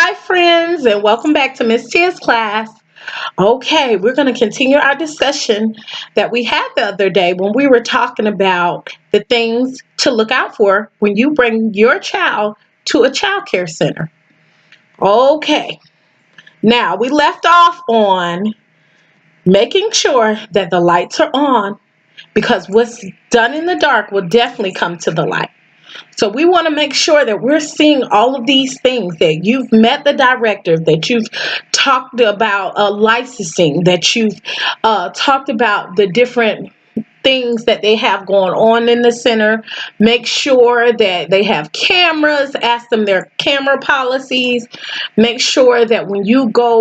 Hi, friends, and welcome back to Miss Tia's class. Okay, we're going to continue our discussion that we had the other day when we were talking about the things to look out for when you bring your child to a child care center. Okay, now we left off on making sure that the lights are on because what's done in the dark will definitely come to the light. So we want to make sure that we're seeing all of these things, that you've met the director, that you've talked about licensing, that you've talked about the different things that they have going on in the center. Make sure that they have cameras, ask them their camera policies. Make sure that when you go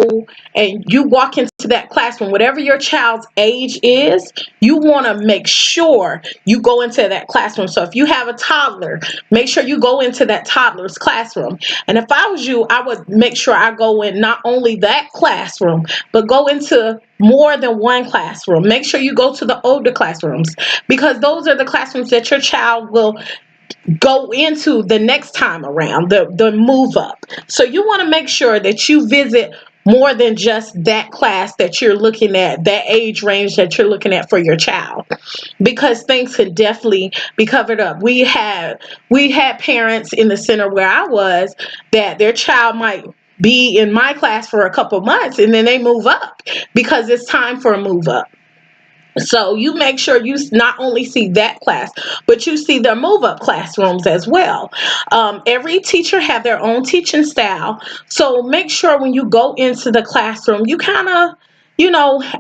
and you walk into that classroom, whatever your child's age is, you want to make sure you go into that classroom. So if you have a toddler, make sure you go into that toddler's classroom. And if I was you, I would make sure I go in not only that classroom, but go into more than one classroom. Make sure you go to the older classrooms because those are the classrooms that your child will go into the next time around, the move up. So you want to make sure that you visit more than just that class that you're looking at, that age range that you're looking at for your child, because things could definitely be covered up. We had parents in the center where I was that their child might be in my class for a couple months and then they move up because it's time for a move up. So you make sure you not only see that class, but you see their move up classrooms as well. Every teacher have their own teaching style. So make sure when you go into the classroom, you kind of,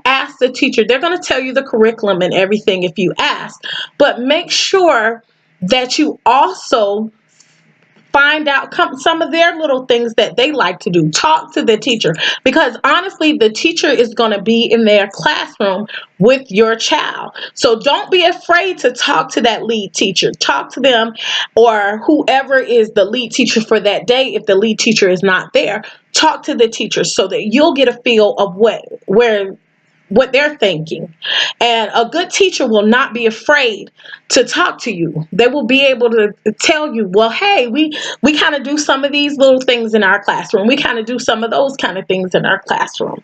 ask the teacher. They're going to tell you the curriculum and everything if you ask, but make sure that you also find out some of their little things that they like to do. Talk to the teacher because honestly, the teacher is going to be in their classroom with your child. So don't be afraid to talk to that lead teacher. Talk to them or whoever is the lead teacher for that day. If the lead teacher is not there, talk to the teacher so that you'll get a feel of what they're thinking. And a good teacher will not be afraid to talk to you. They will be able to tell you, well, hey, we kind of do some of these little things in our classroom. We kind of do some of those kind of things in our classroom.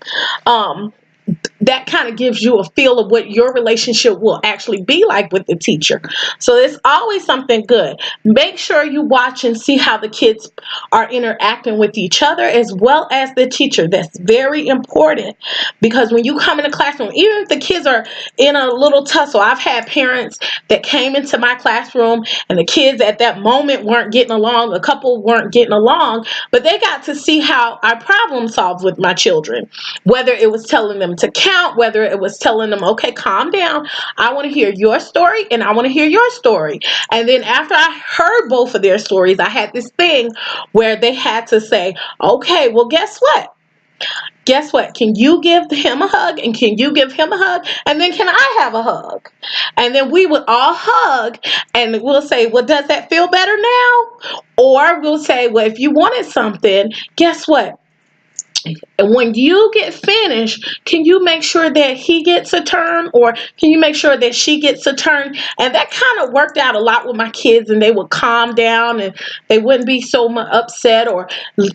That kind of gives you a feel of what your relationship will actually be like with the teacher. So it's always something good. Make sure you watch and see how the kids are interacting with each other as well as the teacher. That's very important because when you come in a classroom, even if the kids are in a little tussle, I've had parents that came into my classroom and the kids at that moment weren't getting along. A couple weren't getting along, but they got to see how I problem solved with my children, whether it was telling them to count, whether it was telling them, okay, calm down. I want to hear your story and I want to hear your story. And then after I heard both of their stories, I had this thing where they had to say, okay, well, guess what? Guess what? Can you give him a hug and can you give him a hug? And then can I have a hug? And then we would all hug and we'll say, well, does that feel better now? Or we'll say, well, if you wanted something, guess what? And when you get finished, can you make sure that he gets a turn or can you make sure that she gets a turn? And that kind of worked out a lot with my kids and they would calm down and they wouldn't be so much upset or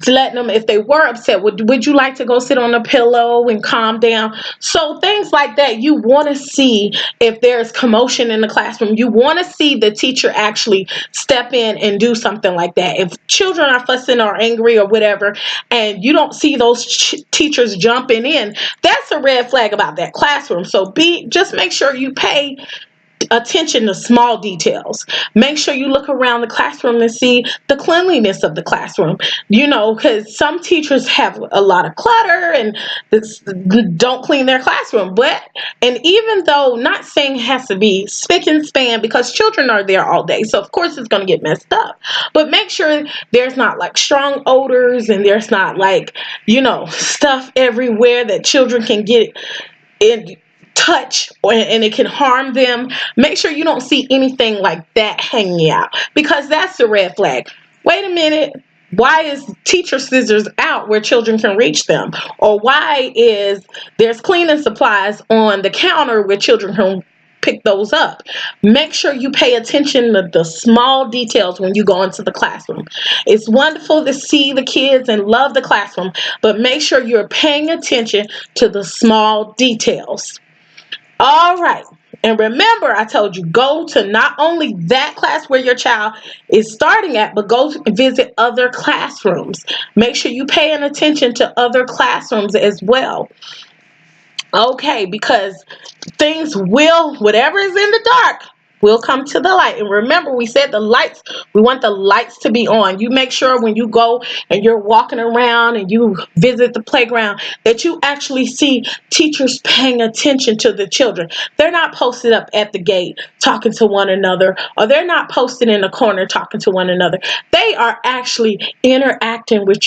letting them, if they were upset, would you like to go sit on a pillow and calm down? So things like that, you want to see if there's commotion in the classroom. You want to see the teacher actually step in and do something like that. If children are fussing or angry or whatever, and you don't see those teachers jumping in, that's a red flag about that classroom. So just make sure you pay attention to small details. Make sure you look around the classroom and see the cleanliness of the classroom. Because some teachers have a lot of clutter and don't clean their classroom. And even though not saying it has to be spick and span because children are there all day, so of course it's going to get messed up. But make sure there's not like strong odors and there's not like, stuff everywhere that children can get in touch and it can harm them. Make sure you don't see anything like that hanging out because that's a red flag. Wait a minute. Why is teacher scissors out where children can reach them? Or why is there's cleaning supplies on the counter where children can pick those up. Make sure you pay attention to the small details when you go into the classroom. It's wonderful to see the kids and love the classroom, but make sure you're paying attention to the small details. All right. And remember, I told you, go to not only that class where your child is starting at, but go visit other classrooms. Make sure you paying attention to other classrooms as well. Okay, because things will, whatever is in the dark, will come to the light. And remember, we said the lights, we want the lights to be on. You make sure when you go and you're walking around and you visit the playground that you actually see teachers paying attention to the children. They're not posted up at the gate talking to one another, or they're not posted in the corner talking to one another. They are actually interacting with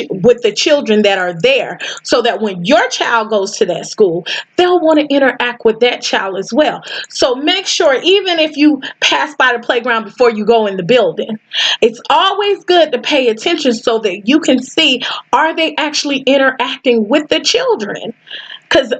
with the children that are there, so that when your child goes to that school, they'll want to interact with that child as well. So make sure, even if you pass by the playground before you go in the building, it's always good to pay attention so that you can see, are they actually interacting with the children? Because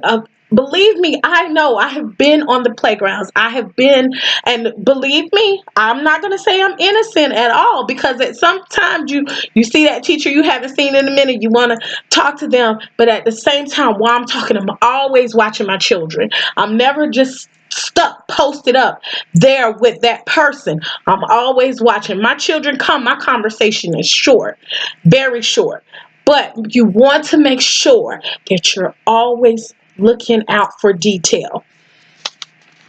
believe me, I know I have been on the playgrounds. I have been, and believe me, I'm not going to say I'm innocent at all, because at sometimes you see that teacher you haven't seen in a minute, you want to talk to them, but at the same time, while I'm talking, I'm always watching my children. I'm never just stuck posted up there with that person. I'm always watching. My children come, my conversation is short, very short. But you want to make sure that you're always looking out for detail,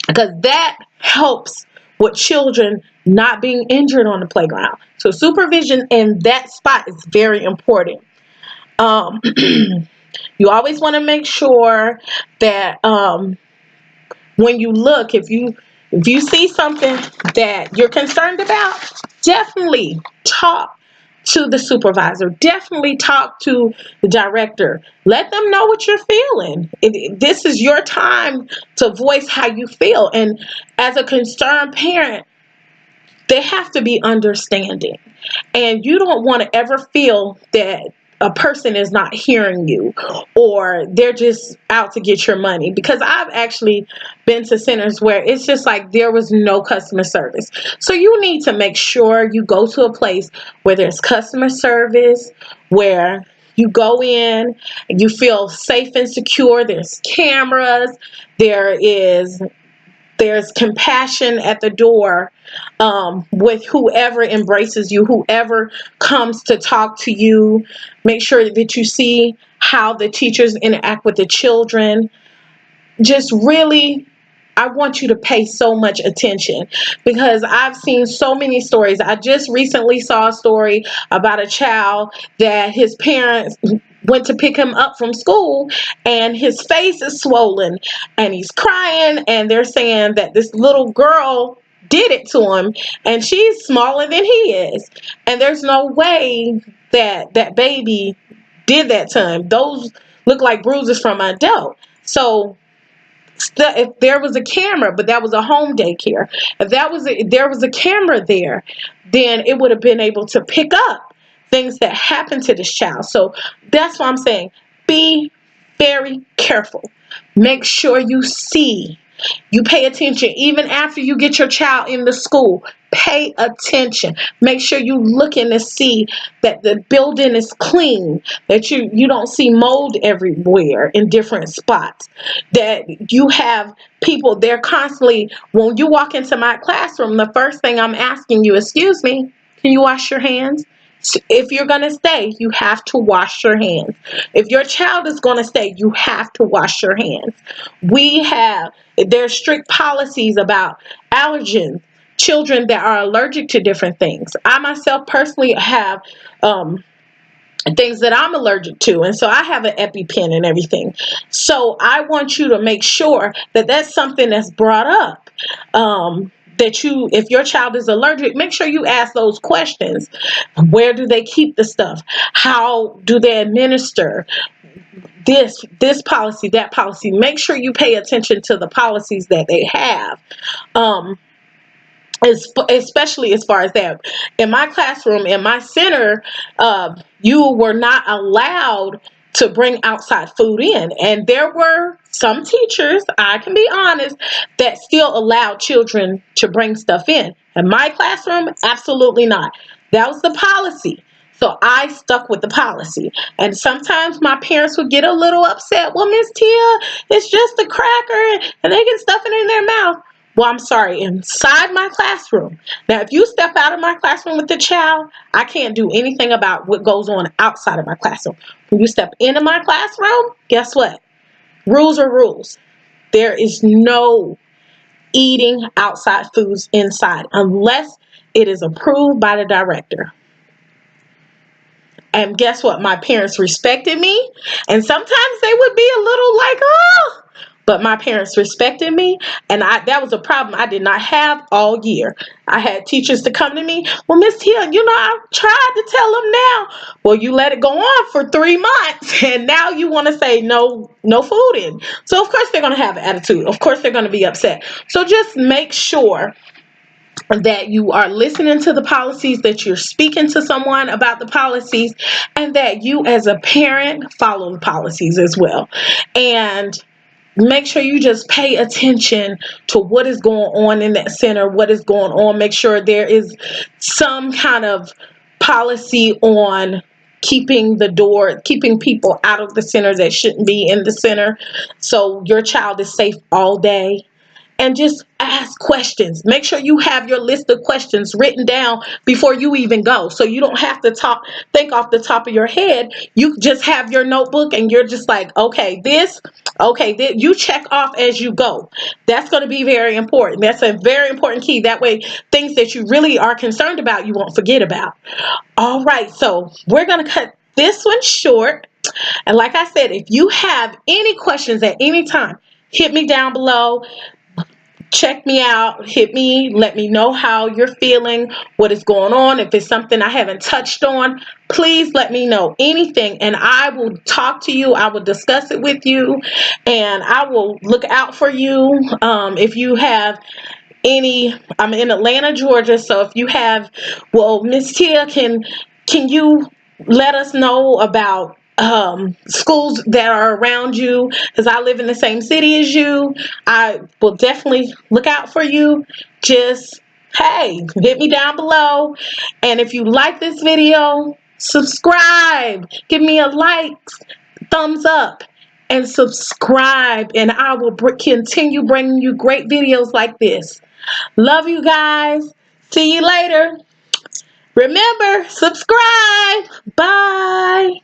because that helps with children not being injured on the playground. So supervision in that spot is very important. Um, you always want to make sure that when you look, if you see something that you're concerned about, definitely talk to the supervisor. Definitely talk to the director. Let them know what you're feeling. This is your time to voice how you feel. And as a concerned parent, they have to be understanding. And you don't want to ever feel that a person is not hearing you, or they're just out to get your money. Because I've actually been to centers where it's just like there was no customer service. So you need to make sure you go to a place where there's customer service, where you go in and you feel safe and secure. There's cameras. There's compassion at the door, with whoever embraces you, whoever comes to talk to you. Make sure that you see how the teachers interact with the children. Just really, I want you to pay so much attention, because I've seen so many stories. I just recently saw a story about a child that his parents went to pick him up from school, and his face is swollen and he's crying, and they're saying that this little girl did it to him, and she's smaller than he is, and there's no way that that baby did that to him. Those look like bruises from an adult. So if there was a camera, but that was a home daycare, if there was a camera there, then it would have been able to pick up things that happened to this child. So that's why I'm saying, be very careful. Make sure you pay attention. Even after you get your child in the school, pay attention. Make sure you looking to see that the building is clean, that you don't see mold everywhere in different spots, that you have people there constantly. When you walk into my classroom, the first thing I'm asking you, excuse me, can you wash your hands? If you're going to stay, you have to wash your hands. If your child is going to stay, you have to wash your hands. There's strict policies about allergens, children that are allergic to different things. I myself personally have things that I'm allergic to, and so I have an EpiPen and everything. So I want you to make sure that that's something that's brought up. If your child is allergic, make sure you ask those questions. Where do they keep the stuff? How do they administer this policy, that policy? Make sure you pay attention to the policies that they have. Especially as far as that. In my classroom, in my center, you were not allowed to bring outside food in. And there were some teachers, I can be honest, that still allowed children to bring stuff in. In my classroom, absolutely not. That was the policy. So I stuck with the policy. And sometimes my parents would get a little upset. Well, Miss Tia, it's just a cracker and they can stuff it in their mouth. Well, I'm sorry, inside my classroom. Now, if you step out of my classroom with the child, I can't do anything about what goes on outside of my classroom. When you step into my classroom, guess what? Rules are rules. There is no eating outside foods inside unless it is approved by the director. And guess what? My parents respected me. And sometimes they would be a little like, oh, but my parents respected me. And that was a problem I did not have all year. I had teachers to come to me. Well, Miss Tia, I tried to tell them now. Well, you let it go on for 3 months. And now you want to say no food in. So, of course, they're going to have an attitude. Of course, they're going to be upset. So just make sure that you are listening to the policies, that you're speaking to someone about the policies, and that you as a parent follow the policies as well. And make sure you just pay attention to what is going on in that center, what is going on. Make sure there is some kind of policy on keeping people out of the center that shouldn't be in the center, so your child is safe all day. And just ask questions. Make sure you have your list of questions written down before you even go. So you don't have to think off the top of your head. You just have your notebook and you're just like, okay, this. You check off as you go. That's going to be very important. That's a very important key. That way, things that you really are concerned about, you won't forget about. All right, so we're going to cut this one short. And like I said, if you have any questions at any time, hit me down below. Check me out, hit me, let me know how you're feeling, what is going on. If it's something I haven't touched on, please let me know anything and I will talk to you. I will discuss it with you and I will look out for you. If you have I'm in Atlanta, Georgia, so if you have, well, Miss Tia, can you let us know about schools that are around you, because I live in the same city as you. I will definitely look out for you. Just, hey, hit me down below. And if you like this video, subscribe. Give me a like, thumbs up, and subscribe. And I will continue bringing you great videos like this. Love you guys. See you later. Remember, subscribe. Bye.